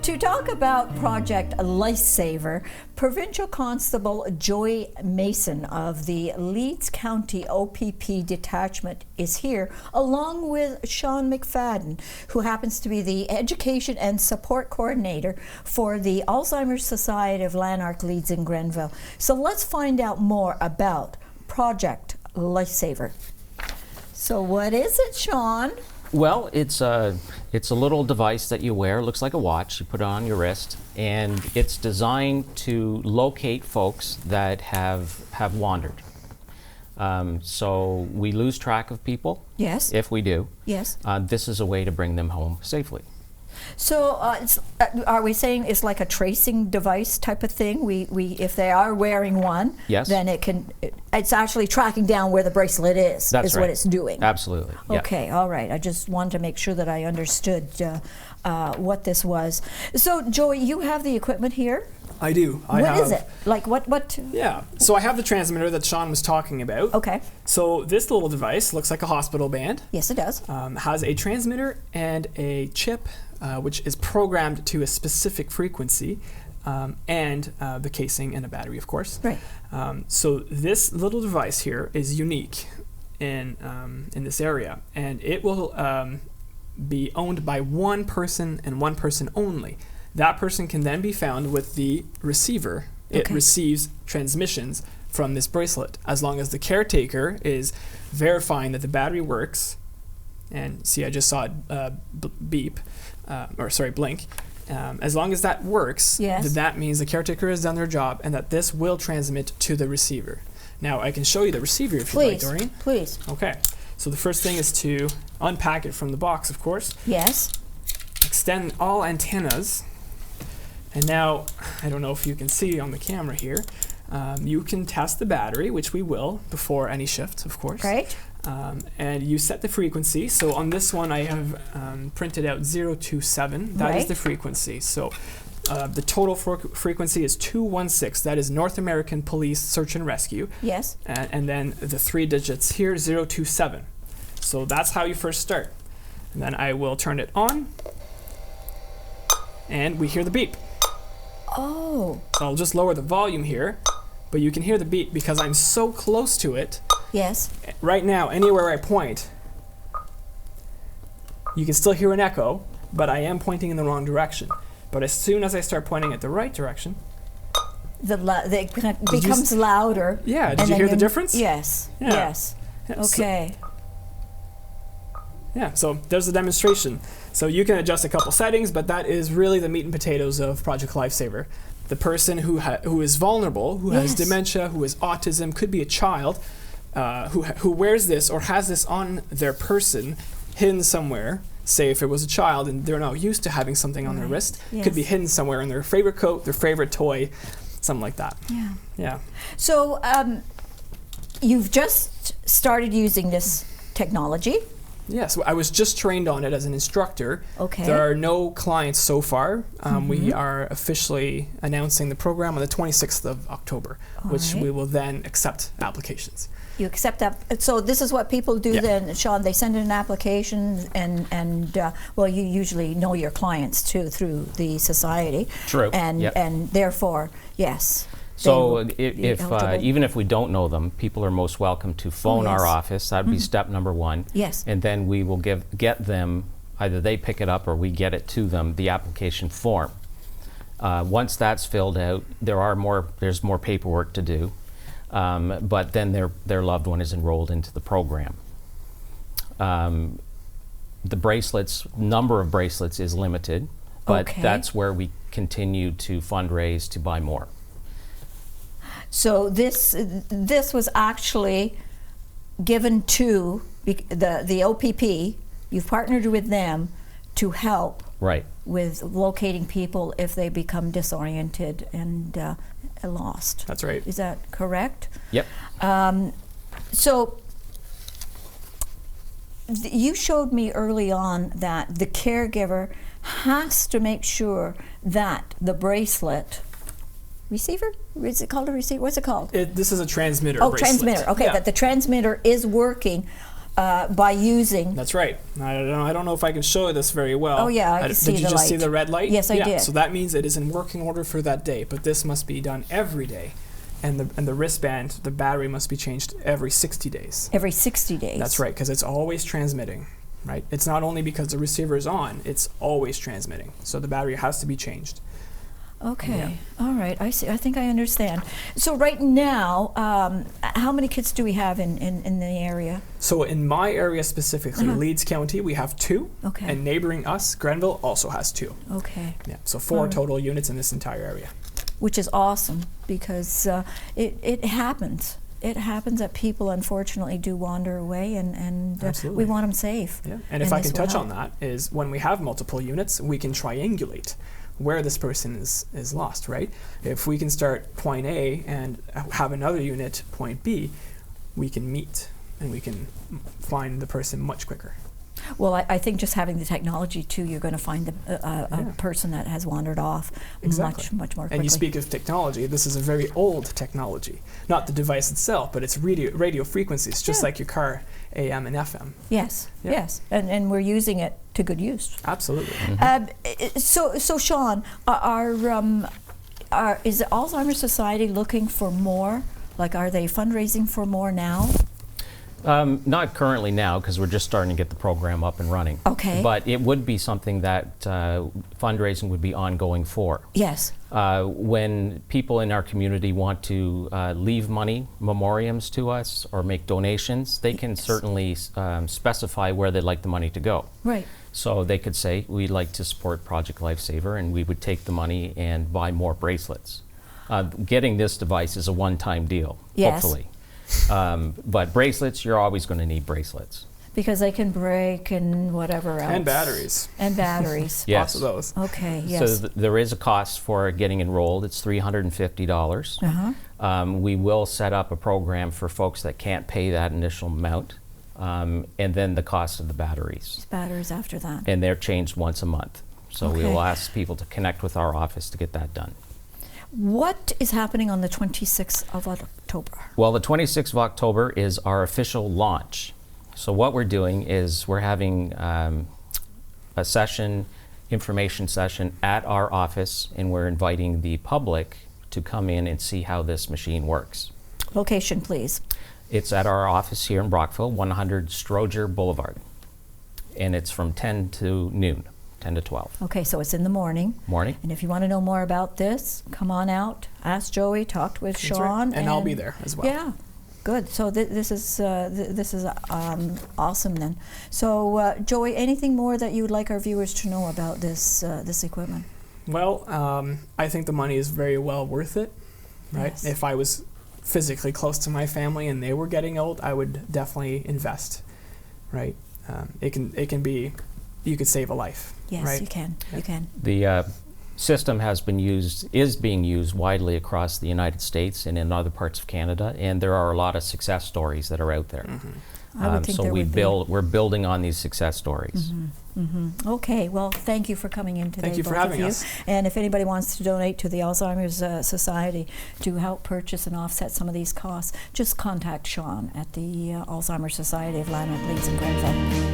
To talk about Project Lifesaver, Provincial Constable Joey Mason of the Leeds County OPP Detachment is here, along with Sean McFadden, who happens to be the Education and Support Coordinator for the Alzheimer's Society of Lanark, Leeds and Grenville. So let's find out more about Project Lifesaver. So what is it, Sean? Well, it's a little device that you wear. It looks like a watch. You put it on your wrist, and it's designed to locate folks that have wandered. So we lose track of people. Yes. If we do. Yes. This is a way to bring them home safely. So are we saying it's like a tracing device type of thing? We if they are wearing one, yes, then it's actually tracking down where the bracelet is. That's is right. what it's doing. Absolutely. Okay. Yep. All right. I just wanted to make sure that I understood what this was. So Joey, you have the equipment here. I do. What is it? Like what? Yeah. So I have the transmitter that Sean was talking about. Okay. So this little device looks like a hospital band. Yes, it does. Has a transmitter and a chip, which is programmed to a specific frequency, and the casing and a battery, of course. Right. So this little device here is unique in this area, and it will be owned by one person and one person only. That person can then be found with the receiver. It receives transmissions from this bracelet, as long as the caretaker is verifying that the battery works. And see, I just saw it blink. As long as that works, yes, that means the caretaker has done their job and that this will transmit to the receiver. Now, I can show you the receiver if you'd like, Doreen. Please. Okay. So the first thing is to unpack it from the box, of course. Yes. Extend all antennas. And now, I don't know if you can see on the camera here, you can test the battery, which we will before any shift, of course. Right. And you set the frequency. So on this one, I have printed out 027. That is the frequency. So the total frequency is 216. That is North American Police Search and Rescue. Yes. And then the 3 digits here, 027. So that's how you first start. And then I will turn it on. And we hear the beep. Oh. So I'll just lower the volume here, but you can hear the beep because I'm so close to it. Yes. Right now, anywhere I point, you can still hear an echo, but I am pointing in the wrong direction. But as soon as I start pointing at the right direction, it becomes louder. Yeah, did you hear the difference? Yes. Yeah. Yes. Okay. Yeah, so there's the demonstration. So you can adjust a couple settings, but that is really the meat and potatoes of Project Lifesaver. The person who is vulnerable, who has dementia, who has autism, could be a child, who wears this or has this on their person, hidden somewhere. Say if it was a child and they're not used to having something on their wrist, could be hidden somewhere in their favorite coat, their favorite toy, something like that. Yeah. Yeah. So you've just started using this technology. Yes, I was just trained on it as an instructor. Okay. There are no clients so far. We are officially announcing the program on the 26th of October, which we will then accept applications. You accept that. So this is what people do then, Sean. They send in an application, and well, you usually know your clients too through the society. True. And therefore, yes. So if even if we don't know them, people are most welcome to phone our office. That would be step number one. Yes. And then we will get them, either they pick it up or we get it to them, the application form. Once that's filled out, there's more paperwork to do, but then their loved one is enrolled into the program. The number of bracelets is limited, but that's where we continue to fundraise to buy more. So this was actually given to the OPP. You've partnered with them to help with locating people if they become disoriented and lost. That's right. Is that correct? Yep. So you showed me early on that the caregiver has to make sure that the bracelet receiver? Is it called a receiver? What's it called? This is a transmitter. Oh, bracelet. transmitter. Okay, that the transmitter is working by using. That's right. I don't know if I can show this very well. Oh, yeah, I can see Did you the just see light. the red light? Yes, I yeah, did. So that means it is in working order for that day, but this must be done every day. And the wristband, the battery must be changed every 60 days. Every 60 days. That's right, because it's always transmitting, right? It's not only because the receiver is on, it's always transmitting. So the battery has to be changed. Okay. All right. I see. I think I understand. So right now, how many kids do we have in the area? So in my area specifically, Leeds County, we have 2. Okay. And neighboring us, Grenville also has 2. Okay. Yeah. So 4 total units in this entire area. Which is awesome, because it happens. It happens that people unfortunately do wander away, and we want them safe. Yeah. And if I can touch on that, is when we have multiple units, we can triangulate where this person is lost, right? If we can start point A and have another unit point B, we can meet and we can find the person much quicker. Well, I think just having the technology too, you're going to find a person that has wandered off much more quickly. And you speak of technology, this is a very old technology. Not the device itself, but it's radio frequencies, just like your car, AM and FM. Yes, yes. And we're using it to good use. Absolutely. So Sean, is the Alzheimer's Society looking for more? Like, are they fundraising for more now? Not currently now, because we're just starting to get the program up and running. Okay. But it would be something that fundraising would be ongoing for. Yes. When people in our community want to leave money, memoriams to us, or make donations, they can certainly specify where they'd like the money to go. Right. So they could say, we'd like to support Project Lifesaver, and we would take the money and buy more bracelets. Getting this device is a one-time deal, hopefully. But bracelets, you're always going to need bracelets. Because they can break and whatever else. And batteries. And batteries. Yes. Lots of those. Okay, yes. So there is a cost for getting enrolled. It's $350. We will set up a program for folks that can't pay that initial amount. And then the cost of the batteries. Batteries after that. And they're changed once a month. So we will ask people to connect with our office to get that done. What is happening on the 26th of October? Well, the 26th of October is our official launch. So what we're doing is we're having a session, information session at our office, and we're inviting the public to come in and see how this machine works. Location, please. It's at our office here in Brockville, 100 Stroger Boulevard. And it's from 10 to noon. 10 to 12. Okay, so it's in the morning. Morning. And if you want to know more about this, come on out, ask Joey, talk with Sean. Right. And I'll be there as well. Yeah, good. So this is awesome then. So Joey, anything more that you would like our viewers to know about this equipment? Well, I think the money is very well worth it, right? Yes. If I was physically close to my family and they were getting old, I would definitely invest, right? It can be, you could save a life. Yes, right? you can. Yeah. You can. The system is being used widely across the United States and in other parts of Canada, and there are a lot of success stories that are out there. I would think so there would be. we're building on these success stories. Okay, well, thank you for coming in today. Thank you for both having of you. us. And if anybody wants to donate to the Alzheimer's Society to help purchase and offset some of these costs, just contact Sean at the Alzheimer's Society of Lanark, Leeds and Grenville.